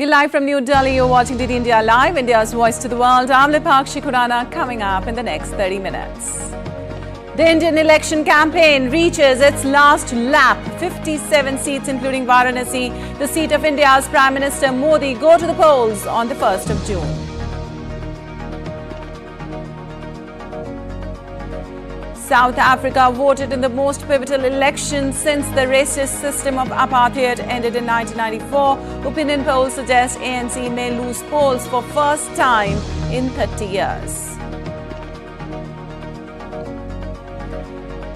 We're live from New Delhi. You're watching DD India Live, India's voice to the world. I'm Lipakshi Khurana, coming up in the next 30 minutes. The Indian election campaign reaches its last lap. 57 seats, including Varanasi, the seat of India's Prime Minister Modi, go to the polls on the 1st of June. South Africa voted in the most pivotal election since the racist system of apartheid ended in 1994. Opinion polls suggest ANC may lose polls for first time in 30 years.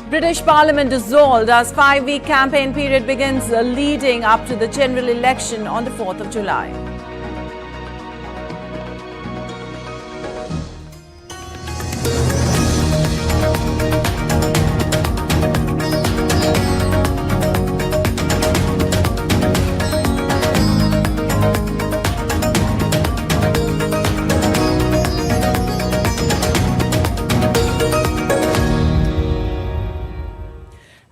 British Parliament dissolved as 5-week campaign period begins leading up to the general election on the 4th of July.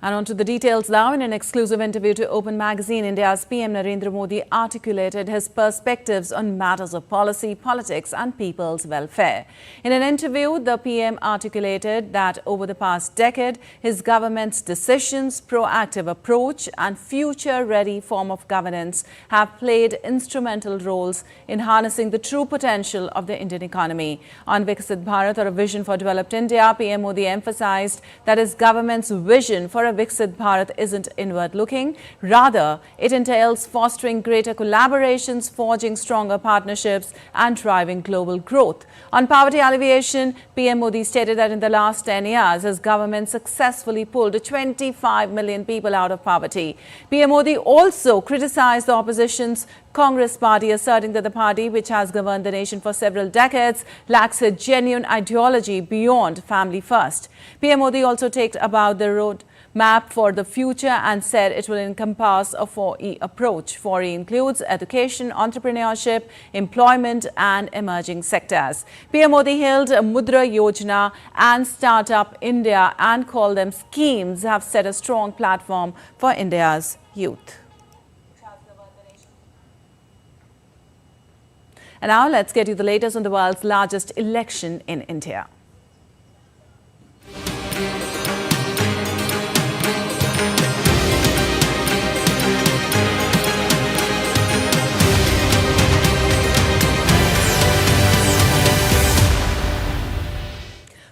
And on to the details now. In an exclusive interview to Open Magazine, India's PM Narendra Modi articulated his perspectives on matters of policy, politics and people's welfare. In an interview, the PM articulated that over the past decade, his government's decisions, proactive approach and future-ready form of governance have played instrumental roles in harnessing the true potential of the Indian economy. On Viksit Bharat, or a vision for developed India, PM Modi emphasized that his government's vision for a Viksit Bharat isn't inward-looking. Rather, it entails fostering greater collaborations, forging stronger partnerships and driving global growth. On poverty alleviation, PM Modi stated that in the last 10 years, his government successfully pulled 25 million people out of poverty. PM Modi also criticized the opposition's Congress party, asserting that the party, which has governed the nation for several decades, lacks a genuine ideology beyond family first. PM Modi also talked about the road map for the future and said it will encompass a 4E approach. 4E includes education, entrepreneurship, employment and emerging sectors. PM Modi hailed Mudra Yojana and Startup India and called them schemes have set a strong platform for India's youth. And now let's get you the latest on the world's largest election in India.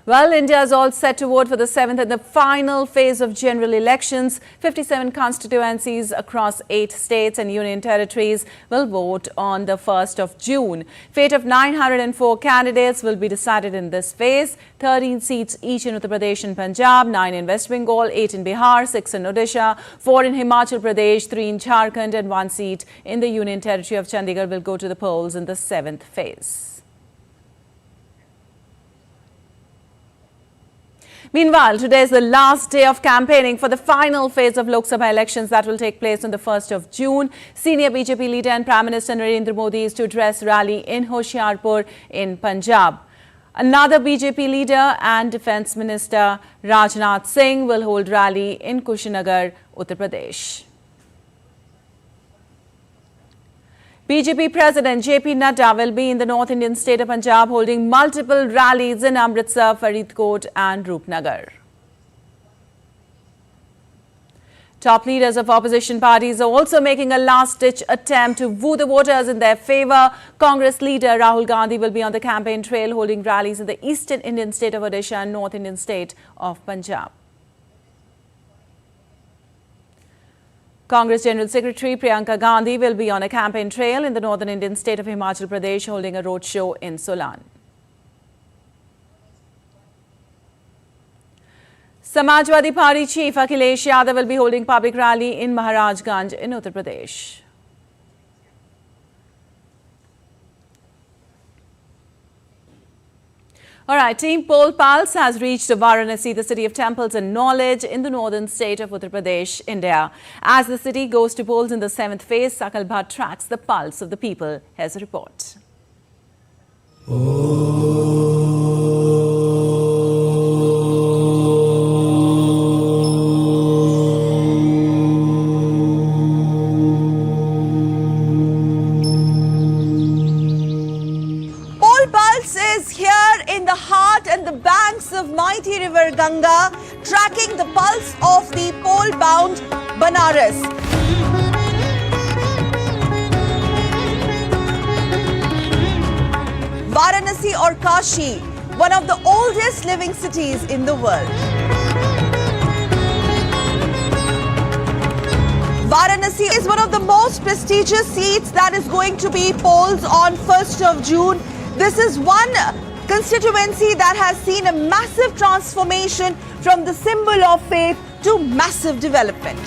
Well, India is all set to vote for the 7th and the final phase of general elections. 57 constituencies across 8 states and union territories will vote on the 1st of June. Fate of 904 candidates will be decided in this phase. 13 seats each in Uttar Pradesh and Punjab, 9 in West Bengal, 8 in Bihar, 6 in Odisha, 4 in Himachal Pradesh, 3 in Jharkhand and 1 seat in the union territory of Chandigarh will go to the polls in the 7th phase. Meanwhile, today is the last day of campaigning for the final phase of Lok Sabha elections that will take place on the 1st of June. Senior BJP leader and Prime Minister Narendra Modi is to address rally in Hoshiarpur in Punjab. Another BJP leader and Defence Minister Rajnath Singh will hold rally in Kushinagar, Uttar Pradesh. BJP President JP Nadda will be in the North Indian state of Punjab holding multiple rallies in Amritsar, Faridkot and Roopnagar. Top leaders of opposition parties are also making a last-ditch attempt to woo the voters in their favour. Congress leader Rahul Gandhi will be on the campaign trail holding rallies in the eastern Indian state of Odisha and North Indian state of Punjab. Congress General Secretary Priyanka Gandhi will be on a campaign trail in the northern Indian state of Himachal Pradesh holding a roadshow in Solan. Samajwadi Party Chief Akhilesh Yadav will be holding public rally in Maharajganj in Uttar Pradesh. All right, Team Poll Pulse has reached Varanasi, the city of temples and knowledge in the northern state of Uttar Pradesh, India. As the city goes to polls in the 7th phase, Sakal Bhatt tracks the pulse of the people. Here's a report. banks of mighty river Ganga, tracking the pulse of the pole-bound Banaras. Varanasi or Kashi, one of the oldest living cities in the world. Varanasi is one of the most prestigious seats that is going to be polls on 1st of June. This is one constituency that has seen a massive transformation from the symbol of faith to massive development.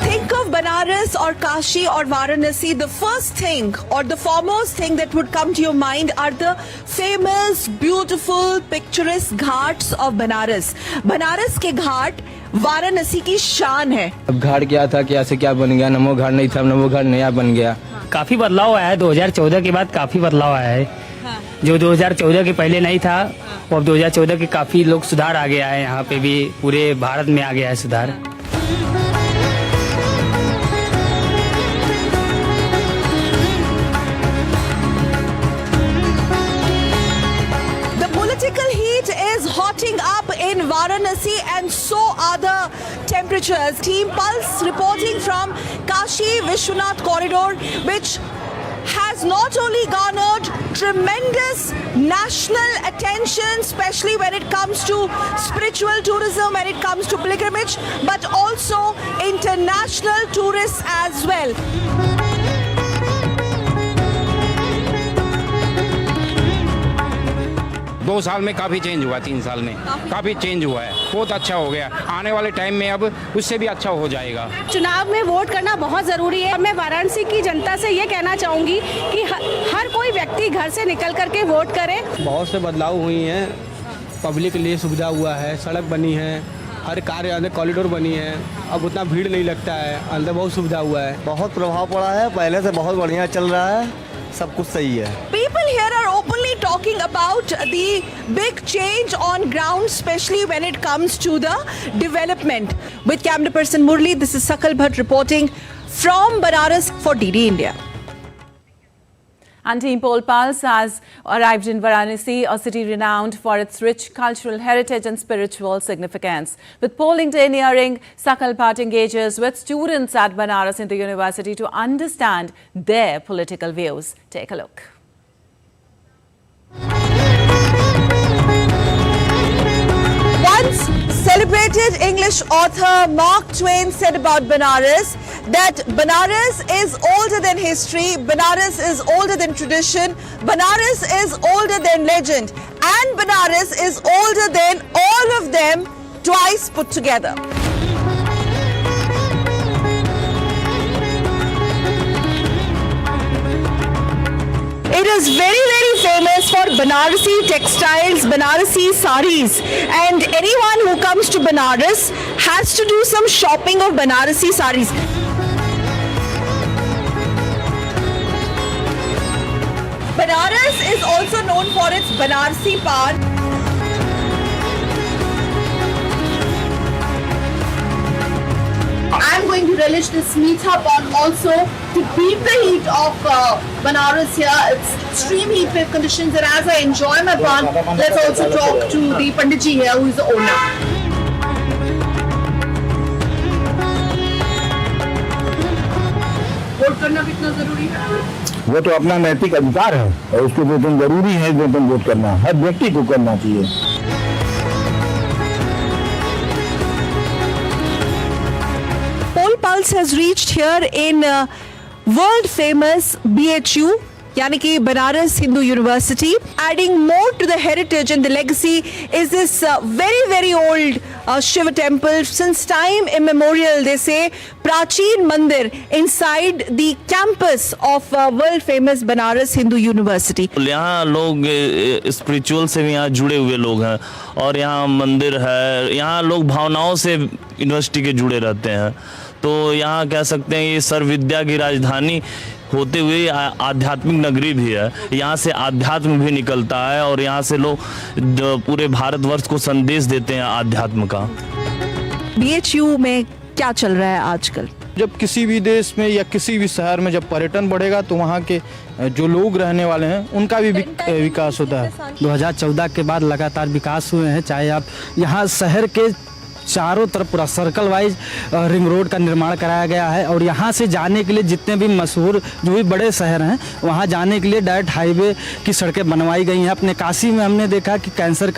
Think of Banaras or Kashi or Varanasi, the first thing or the foremost thing that would come to your mind are the famous, beautiful, picturesque ghats of Banaras. Banaras के घाट वाराणसी की शान है. अब घाट क्या था, क्या से क्या बन गया. नमो घाट नहीं था, नमो घाट नया बन गया. काफी बदलाव आया है. 2014 के बाद काफी बदलाव आया है. जो 2014 के पहले नहीं था, वो अब 2014 के काफी लोग सुधार आ गया है. यहाँ पे भी पूरे भारत में आ गया है सुधार. Political heat is hotting up in Varanasi and so are the temperatures. Team Pulse reporting from Kashi Vishwanath corridor, which has not only garnered tremendous national attention, especially when it comes to spiritual tourism, when it comes to pilgrimage, but also international tourists as well. 2 साल में काफ़ी change हुआ, 3 साल में काफ़ी change हुआ है. बहुत अच्छा हो गया. आने वाले टाइम में अब उससे भी अच्छा हो जाएगा. चुनाव में वोट करना बहुत ज़रूरी है. मैं वाराणसी की जनता से ये कहना चाहूँगी कि हर कोई व्यक्ति घर से निकल करके वोट करे. बहुत से बदलाव हुई हैं. पब्लिक के लिए सुविधा हुआ है. सड़क बनी है, हर कार्य अंदर कॉरिडोर बनी है. अब उतना भीड़ नहीं लगता है. अंदर बहुत सुविधा हुआ है. बहुत प्रभाव पड़ा है. पहले से बहुत बढ़िया चल रहा है. सब कुछ सही है. People here are openly talking about the big change on ground, especially when it comes to the development. With camera person Murli, this is Sakal Bhatt reporting from Banaras for DD India. And Team Poll Pulse has arrived in Varanasi, a city renowned for its rich cultural heritage and spiritual significance. With polling day nearing, Sakal Bhatt engages with students at Banaras Hindu University to understand their political views. Take a look. Once celebrated English author Mark Twain said about Banaras that Banaras is older than history, Banaras is older than tradition, Banaras is older than legend, and Banaras is older than all of them twice put together. It is very, very famous for Banarasi textiles, Banarasi saris, and anyone who comes to Banaras has to do some shopping of Banarasi saris. Banaras is also known for its Banarasi pan. I'm going to relish this meetha pan also to beat the heat of Banaras here. It's extreme heat wave conditions, and as I enjoy my pan, let's also talk to the Panditji here, who is the owner. Vote करना कितना जरूरी है? वो तो अपना नैतिक अधिकार है और उसको जो तुम जरूरी है जो तुम वोट करना हर व्यक्ति को करना चाहिए. Poll Pulse has reached here in world famous BHU, यानी कि Banaras Hindu university. Adding more to the heritage and the legacy is this very, very old Shiva temple. Since time immemorial, they say, Prachin Mandir inside the campus of world famous Banaras Hindu University. यहाँ लोग spiritual से भी यहाँ जुड़े हुए लोग हैं और यहाँ मंदिर है. यहाँ लोग भावनाओं से यूनिवर्सिटी के जुड़े रहते हैं. तो यहाँ कह सकते हैं ये सर्व विद्या की राजधानी होते हुए आध्यात्मिक नगरी भी है. यहाँ से आध्यात्म भी निकलता है और यहाँ से लोग पूरे भारतवर्ष को संदेश देते हैं आध्यात्म का. BHU में क्या चल रहा है आजकल? जब किसी भी देश में या किसी भी शहर में जब पर्यटन बढ़ेगा तो वहाँ के जो लोग रहने वाले हैं उनका भी विकास होता है। 2014 के बाद लगातार विकास हुए हैं, चाहे आप यहाँ शहर के चारों तरफ पूरा सर्कल वाइज रिंग रोड का निर्माण कराया गया है और यहाँ से जाने के लिए जितने भी मशहूर जो भी बड़े शहर हैं वहाँ जाने के लिए डायरेक्ट हाईवे की सड़कें बनवाई गई हैं। अपने काशी में हमने देखा कि कैंसर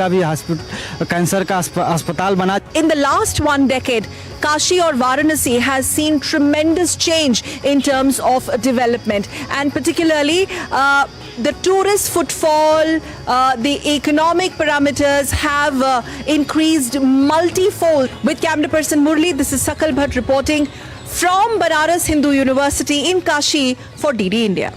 का अस्पताल बना। In the last one decade, Kashi or Varanasi has seen tremendous change in terms of development, and particularly the tourist footfall, the economic parameters have increased multifold. With camera person Murli, this is Sakal Bhatt reporting from Banaras Hindu University in Kashi for DD India.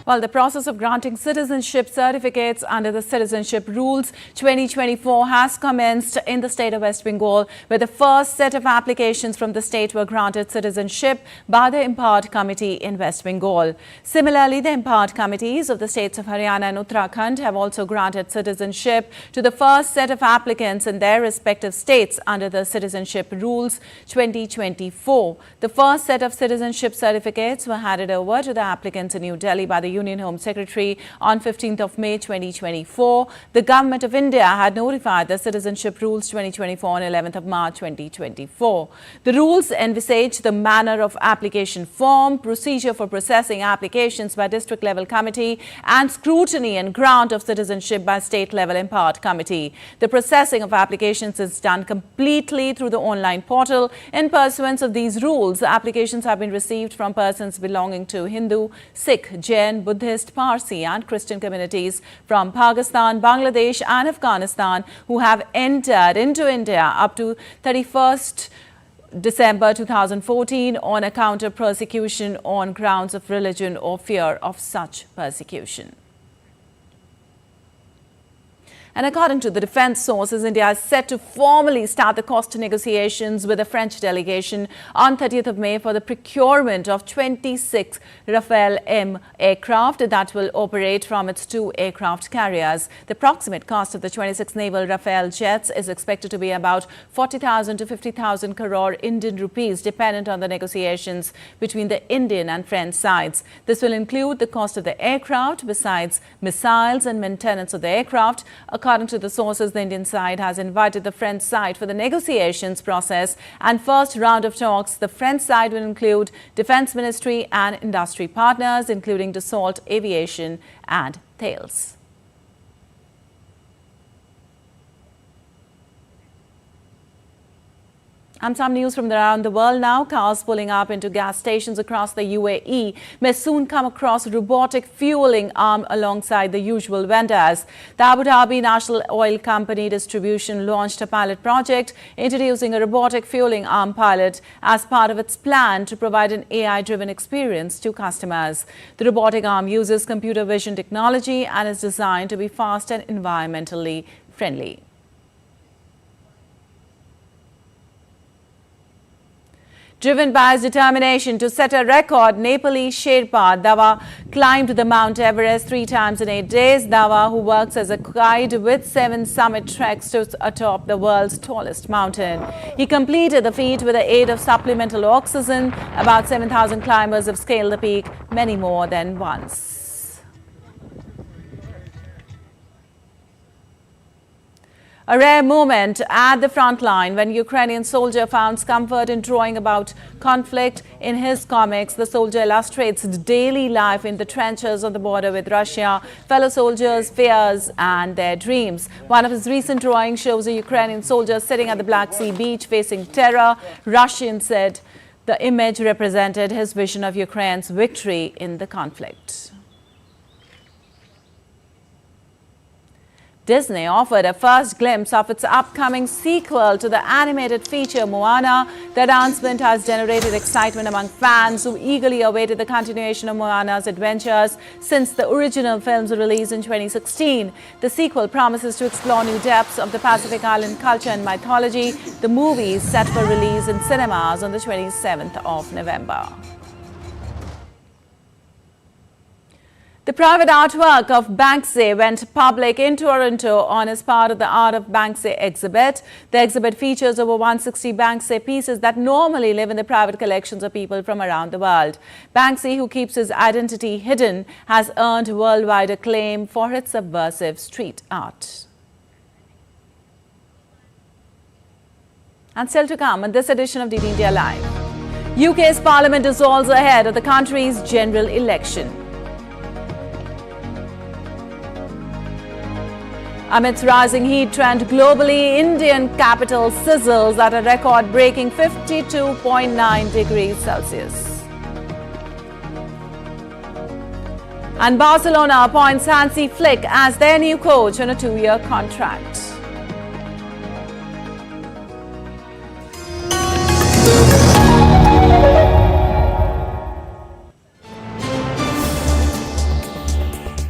Well, the process of granting citizenship certificates under the Citizenship Rules 2024 has commenced in the state of West Bengal, where the first set of applications from the state were granted citizenship by the Impart Committee in West Bengal. Similarly, the Impart Committees of the states of Haryana and Uttarakhand have also granted citizenship to the first set of applicants in their respective states under the Citizenship Rules 2024. The first set of citizenship certificates were handed over to the applicants in New Delhi by the Union Home Secretary on 15th of May 2024. The Government of India had notified the Citizenship Rules 2024 on 11th of March 2024. The rules envisage the manner of application form, procedure for processing applications by district level committee, and scrutiny and grant of citizenship by state level Impart Committee. The processing of applications is done completely through the online portal. In pursuance of these rules, applications have been received from persons belonging to Hindu, Sikh, Jain, Buddhist, Parsi and Christian communities from Pakistan, Bangladesh and Afghanistan who have entered into India up to 31st December 2014 on account of persecution on grounds of religion or fear of such persecution. And according to the defense sources, India is set to formally start the cost negotiations with the French delegation on 30th of May for the procurement of 26 Rafale M aircraft that will operate from its 2 aircraft carriers. The approximate cost of the 26 naval Rafale jets is expected to be about 40,000 to 50,000 crore Indian rupees, dependent on the negotiations between the Indian and French sides. This will include the cost of the aircraft, besides missiles and maintenance of the aircraft. According to the sources, the Indian side has invited the French side for the negotiations process and first round of talks. The French side will include Defense Ministry and industry partners, including Dassault Aviation and Thales. And some news from around the world now. Cars pulling up into gas stations across the UAE may soon come across robotic fueling arm alongside the usual vendors. The Abu Dhabi National Oil Company Distribution launched a pilot project introducing a robotic fueling arm pilot as part of its plan to provide an AI-driven experience to customers. The robotic arm uses computer vision technology and is designed to be fast and environmentally friendly. Driven by his determination to set a record, Nepalese Sherpa Dawa climbed the Mount Everest 3 times in 8 days. Dawa, who works as a guide with 7 summit treks, stood atop the world's tallest mountain. He completed the feat with the aid of supplemental oxygen. About 7,000 climbers have scaled the peak, many more than once. A rare moment at the front line when Ukrainian soldier found comfort in drawing about conflict. In his comics, the soldier illustrates daily life in the trenches on the border with Russia, fellow soldiers' fears and their dreams. One of his recent drawings shows a Ukrainian soldier sitting at the Black Sea beach facing terror. Russian said the image represented his vision of Ukraine's victory in the conflict. Disney offered a first glimpse of its upcoming sequel to the animated feature Moana. The announcement has generated excitement among fans who eagerly awaited the continuation of Moana's adventures since the original film's release in 2016. The sequel promises to explore new depths of the Pacific Island culture and mythology. The movie is set for release in cinemas on the 27th of November. The private artwork of Banksy went public in Toronto as part of the Art of Banksy exhibit. The exhibit features over 160 Banksy pieces that normally live in the private collections of people from around the world. Banksy, who keeps his identity hidden, has earned worldwide acclaim for its subversive street art. And still to come on this edition of DD India Live. UK's Parliament dissolves ahead of the country's general election. Amidst rising heat trend globally, Indian capital sizzles at a record-breaking 52.9 degrees Celsius. And Barcelona appoints Hansi Flick as their new coach on a 2-year contract.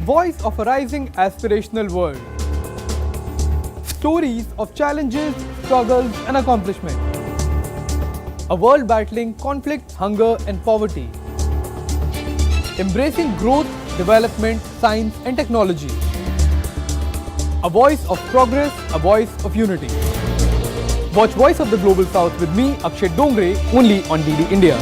Voice of a rising aspirational world. Stories of challenges, struggles and accomplishment. A world battling conflict, hunger and poverty. Embracing growth, development, science and technology. A voice of progress, a voice of unity. Watch Voice of the Global South with me, Akshay Dongre, only on DD India.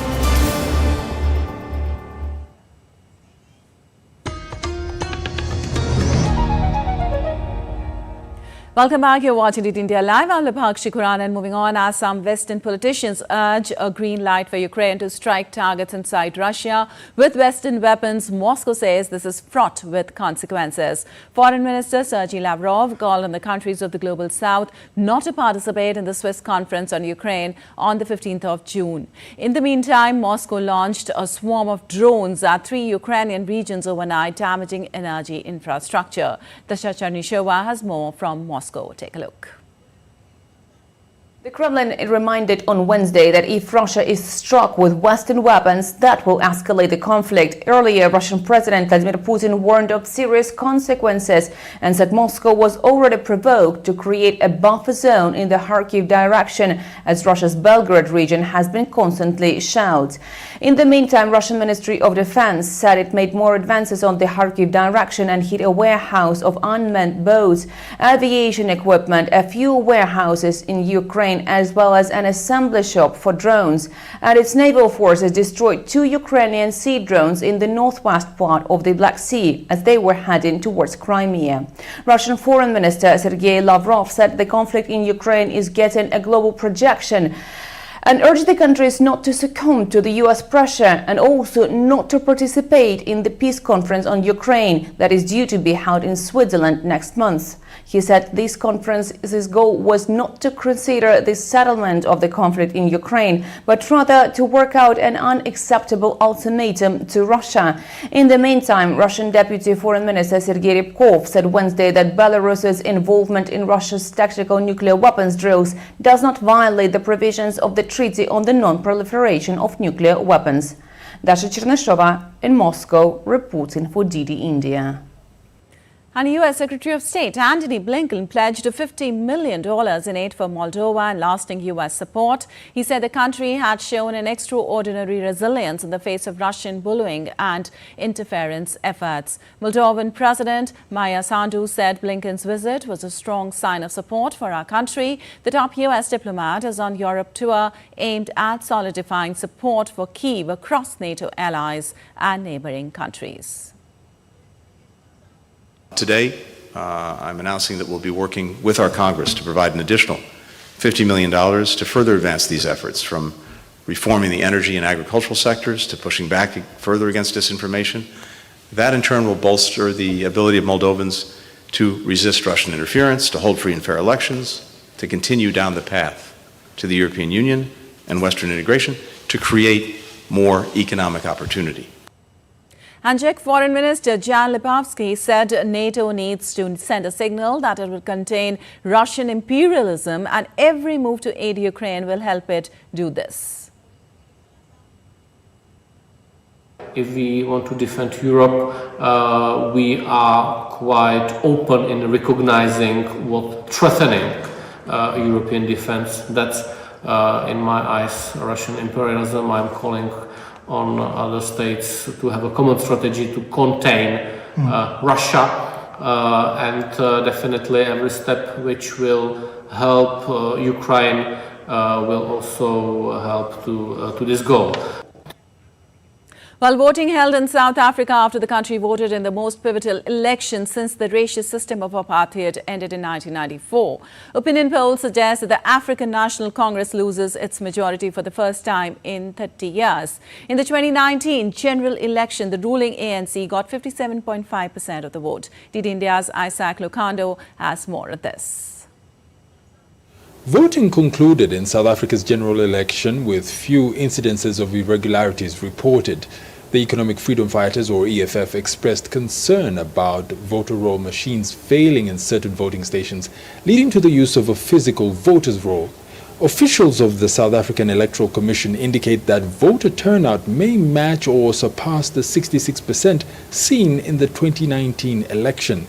Welcome back. You're watching DD India Live. I'm Labhakshi Quran, and moving on, as some Western politicians urge a green light for Ukraine to strike targets inside Russia with Western weapons, Moscow says this is fraught with consequences. Foreign Minister Sergei Lavrov called on the countries of the Global South not to participate in the Swiss conference on Ukraine on the 15th of June. In the meantime, Moscow launched a swarm of drones at 3 Ukrainian regions overnight, damaging energy infrastructure. Dasha Chernyshova has more from Moscow. Take a look. The Kremlin reminded on Wednesday that if Russia is struck with Western weapons, that will escalate the conflict. Earlier, Russian President Vladimir Putin warned of serious consequences and said Moscow was already provoked to create a buffer zone in the Kharkiv direction, as Russia's Belgorod region has been constantly shelled. In the meantime, Russian Ministry of Defense said it made more advances on the Kharkiv direction and hit a warehouse of unmanned boats, aviation equipment, a few warehouses in Ukraine, as well as an assembly shop for drones. And its naval forces destroyed 2 Ukrainian sea drones in the northwest part of the Black Sea as they were heading towards Crimea. Russian Foreign Minister Sergei Lavrov said the conflict in Ukraine is getting a global projection and urged the countries not to succumb to the US pressure and also not to participate in the peace conference on Ukraine that is due to be held in Switzerland next month. He said this conference's goal was not to consider the settlement of the conflict in Ukraine, but rather to work out an unacceptable ultimatum to Russia. In the meantime, Russian Deputy Foreign Minister Sergei Ryabkov said Wednesday that Belarus's involvement in Russia's tactical nuclear weapons drills does not violate the provisions of the Treaty on the Non-Proliferation of Nuclear Weapons. Dasha Chernyshova in Moscow, reporting for DD India. And U.S. Secretary of State Antony Blinken pledged $50 million in aid for Moldova and lasting U.S. support. He said the country had shown an extraordinary resilience in the face of Russian bullying and interference efforts. Moldovan President Maia Sandu said Blinken's visit was a strong sign of support for our country. The top U.S. diplomat is on Europe tour aimed at solidifying support for Kyiv across NATO allies and neighboring countries. Today, I'm announcing that we'll be working with our Congress to provide an additional $50 million to further advance these efforts, from reforming the energy and agricultural sectors to pushing back further against disinformation. That in turn will bolster the ability of Moldovans to resist Russian interference, to hold free and fair elections, to continue down the path to the European Union and Western integration, to create more economic opportunity. And Czech Foreign Minister Jan Lipavsky said NATO needs to send a signal that it will contain Russian imperialism, and every move to aid Ukraine will help it do this. If we want to defend Europe, we are quite open in recognizing what threatening European defense. That's, in my eyes, Russian imperialism. I'm calling on other states to have a common strategy to contain Russia, and definitely every step which will help Ukraine will also help to this goal. While voting held in South Africa after the country voted in the most pivotal election since the racist system of apartheid ended in 1994. Opinion polls suggest that the African National Congress loses its majority for the first time in 30 years. In the 2019 general election, the ruling ANC got 57.5% of the vote. DD India's Isaac Lucando has more of this. Voting concluded in South Africa's general election with few incidences of irregularities reported. The Economic Freedom Fighters, or EFF, expressed concern about voter roll machines failing in certain voting stations, leading to the use of a physical voter's roll. Officials of the South African Electoral Commission indicate that voter turnout may match or surpass the 66% seen in the 2019 election.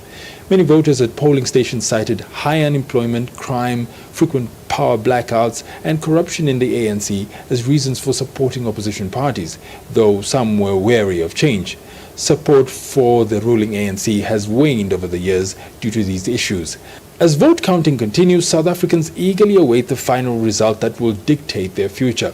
Many voters at polling stations cited high unemployment, crime, frequent power blackouts, and corruption in the ANC as reasons for supporting opposition parties, though some were wary of change. Support for the ruling ANC has waned over the years due to these issues. As vote counting continues, South Africans eagerly await the final result that will dictate their future.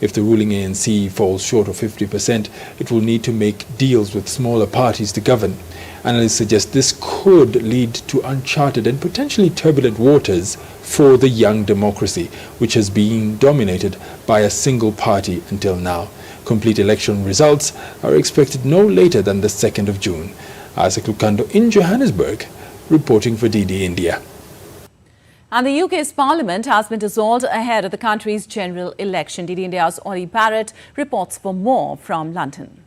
If the ruling ANC falls short of 50%, it will need to make deals with smaller parties to govern. Analysts suggest this could lead to uncharted and potentially turbulent waters for the young democracy, which has been dominated by a single party until now. Complete election results are expected no later than the 2nd of June. Isaac Lucando in Johannesburg, reporting for DD India. And the UK's Parliament has been dissolved ahead of the country's general election. DD India's Ollie Barrett reports for more from London.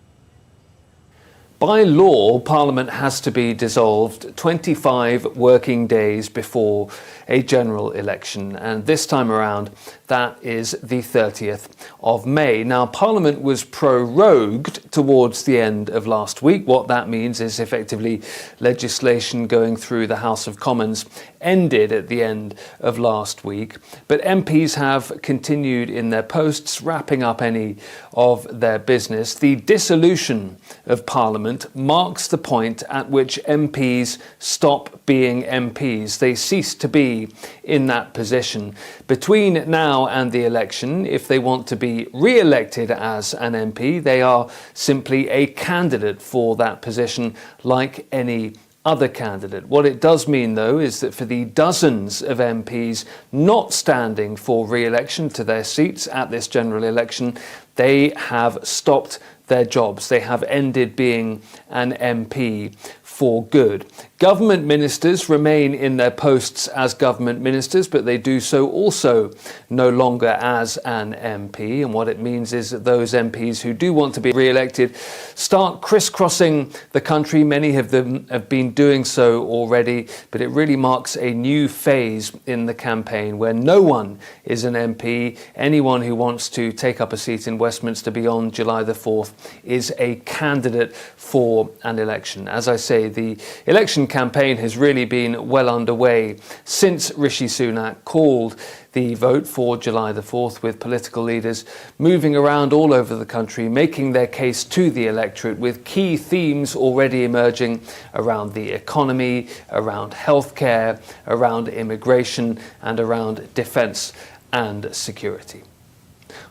By law, Parliament has to be dissolved 25 working days before a general election, and this time around that is the 30th of May. Now, Parliament was prorogued towards the end of last week. What that means is effectively legislation going through the House of Commons ended at the end of last week, but MPs have continued in their posts, wrapping up any of their business. The dissolution of Parliament marks the point at which MPs stop being MPs. They cease to be in that position. Between now and the election, if they want to be re-elected as an MP, they are simply a candidate for that position like any other candidate. What it does mean, though, is that for the dozens of MPs not standing for re-election to their seats at this general election, they have stopped their jobs. They have ended being an MP for good. Government ministers remain in their posts as government ministers, but they do so also no longer as an MP. And what it means is that those MPs who do want to be re-elected start crisscrossing the country. Many of them have been doing so already, but it really marks a new phase in the campaign where no one is an MP. Anyone who wants to take up a seat in Westminster beyond July the 4th is a candidate for an election. As I say, the election campaign has really been well underway since Rishi Sunak called the vote for July the 4th, with political leaders moving around all over the country, making their case to the electorate, with key themes already emerging around the economy, around healthcare, around immigration, and around defence and security.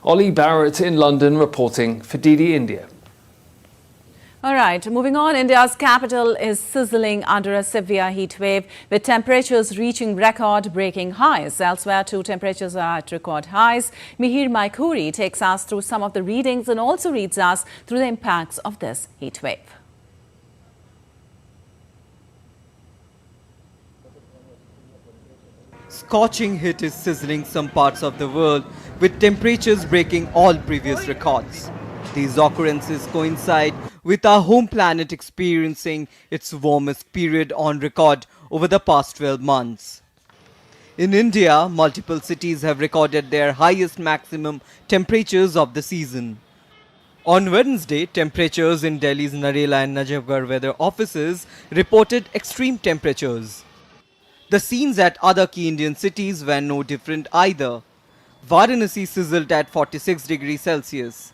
Ollie Barrett in London reporting for DD India. All right, moving on, India's capital is sizzling under a severe heat wave with temperatures reaching record-breaking highs. Elsewhere too, temperatures are at record highs. Mihir Maikuri takes us through some of the readings and also reads us through the impacts of this heat wave. Scorching heat is sizzling some parts of the world, with temperatures breaking all previous records. These occurrences coincide with our home planet experiencing its warmest period on record over the past 12 months. In India, multiple cities have recorded their highest maximum temperatures of the season. On Wednesday, temperatures in Delhi's Narela and Najafgarh weather offices reported extreme temperatures. The scenes at other key Indian cities were no different either. Varanasi sizzled at 46 degrees Celsius.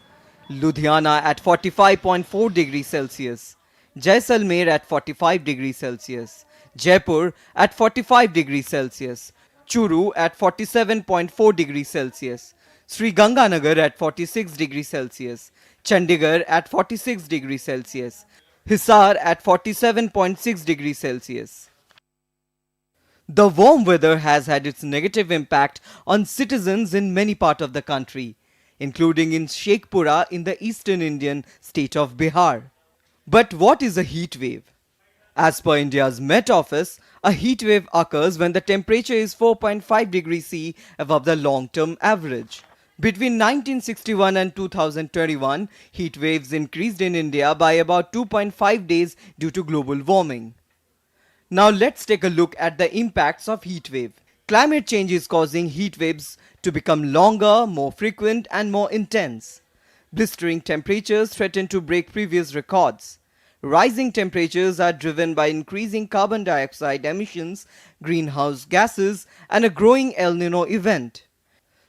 Ludhiana at 45.4 degrees Celsius, Jaisalmer at 45 degrees Celsius, Jaipur at 45 degrees Celsius, Churu at 47.4 degrees Celsius, Sri Ganganagar at 46 degrees Celsius, Chandigarh at 46 degrees Celsius, Hisar at 47.6 degrees Celsius. The warm weather has had its negative impact on citizens in many parts of the country, including in Sheikhpura in the eastern Indian state of Bihar. But what is a heat wave? As per India's Met Office, a heat wave occurs when the temperature is 4.5 degrees C above the long-term average. Between 1961 and 2021, heat waves increased in India by about 2.5 days due to global warming. Now let's take a look at the impacts of heat wave. Climate change is causing heat waves to become longer, more frequent and more intense. Blistering temperatures threaten to break previous records. Rising temperatures are driven by increasing carbon dioxide emissions, greenhouse gases and a growing El Nino event.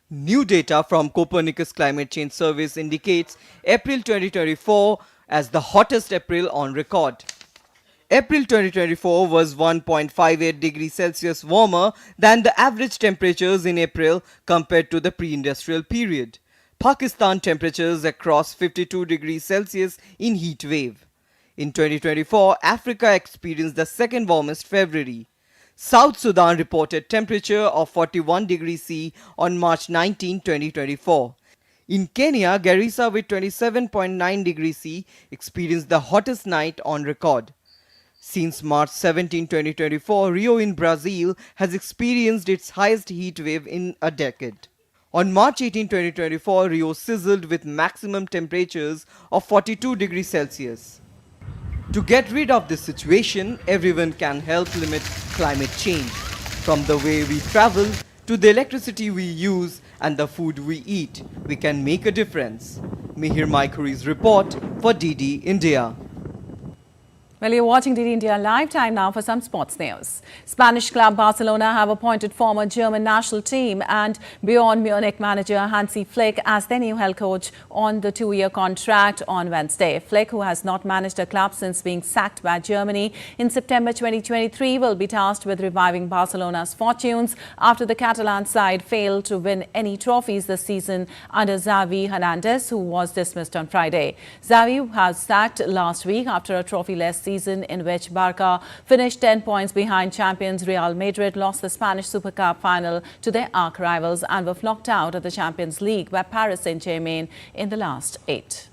New data from Copernicus Climate Change Service indicates April 2024 as the hottest April on record. April 2024 was 1.58 degrees Celsius warmer than the average temperatures in April compared to the pre-industrial period. Pakistan temperatures across 52 degrees Celsius in heat wave. In 2024, Africa experienced the second warmest February. South Sudan reported temperature of 41 degrees C on March 19, 2024. In Kenya, Garissa with 27.9 degrees C experienced the hottest night on record. Since March 17, 2024, Rio in Brazil has experienced its highest heat wave in a decade. On March 18, 2024, Rio sizzled with maximum temperatures of 42 degrees Celsius. To get rid of this situation, everyone can help limit climate change. From the way we travel to the electricity we use and the food we eat, we can make a difference. Mihir Maikuri's report for DD India. Well, you're watching DD India Live. Time now for some sports news. Spanish club Barcelona have appointed former German national team and Bayern Munich manager Hansi Flick as their new head coach on the 2-year contract on Wednesday. Flick, who has not managed a club since being sacked by Germany in September 2023, will be tasked with reviving Barcelona's fortunes after the Catalan side failed to win any trophies this season under Xavi Hernandez, who was dismissed on Friday. Xavi was sacked last week after a trophy-less season in which Barca finished 10 points behind champions Real Madrid, lost the Spanish Super Cup final to their arch rivals and were knocked out of the Champions League by Paris Saint-Germain in the last 8.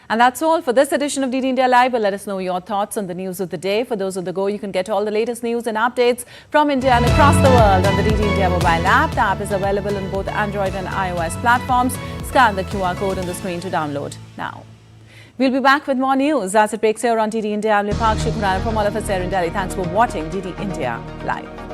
And that's all for this edition of DD India Live. But let us know your thoughts on the news of the day. For those on the go, you can get all the latest news and updates from India and across the world on the DD India mobile app. The app is available on both Android and iOS platforms. Scan the QR code on the screen to download now. We'll be back with more news as it breaks here on DD India. I'm Lipakshi Khurana from all of us here in Delhi. Thanks for watching DD India Live.